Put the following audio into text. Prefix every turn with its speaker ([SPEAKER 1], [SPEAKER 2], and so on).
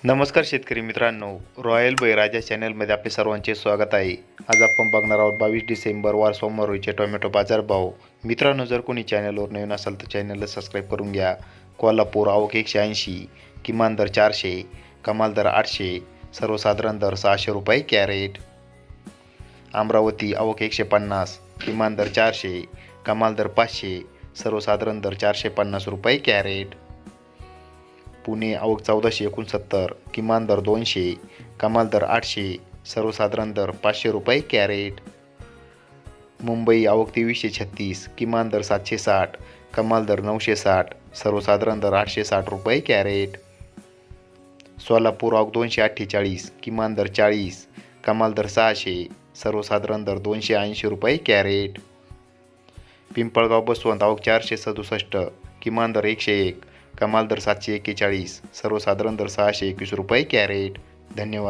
[SPEAKER 1] नमस्कार शेतकरी मित्रांनो, रॉयल बळीराजा चॅनलमध्ये आपले सर्वांचे स्वागत आहे. आज आपण बघणार आहोत 22 डिसेंबर वार सोमवार रोजीचे टोमॅटो बाजारभाव. मित्रांनो, जर कोणी चॅनलवर नवीन असाल तर चॅनलला सबस्क्राईब करून घ्या. कोल्हापूर आवक 180, किमान दर 400, कमाल दर 800, सर्वसाधारण दर 600 रुपये कॅरेट. अमरावती आवक 150, किमान दर 400, कमाल दर 500, सर्वसाधारण दर 450 रुपये कॅरेट. पुणे आवक 1469, किमान दर 200, कमाल दर 800, सर्वसाधारण दर 500 रुपये कॅरेट. मुंबई आवक 2336, किमान दर 760, कमाल दर 960, सर्वसाधारण दर 860 रुपये कॅरेट. सोलापूर आवक 248, किमान दर 40, कमाल दर 600, सर्वसाधारण दर 280 रुपये कॅरेट. पिंपळगाव बसवंत आवक 467, किमान दर 101, कमाल दर 741, सर्वसाधारण दर 621 रुपये कॅरेट. धन्यवाद.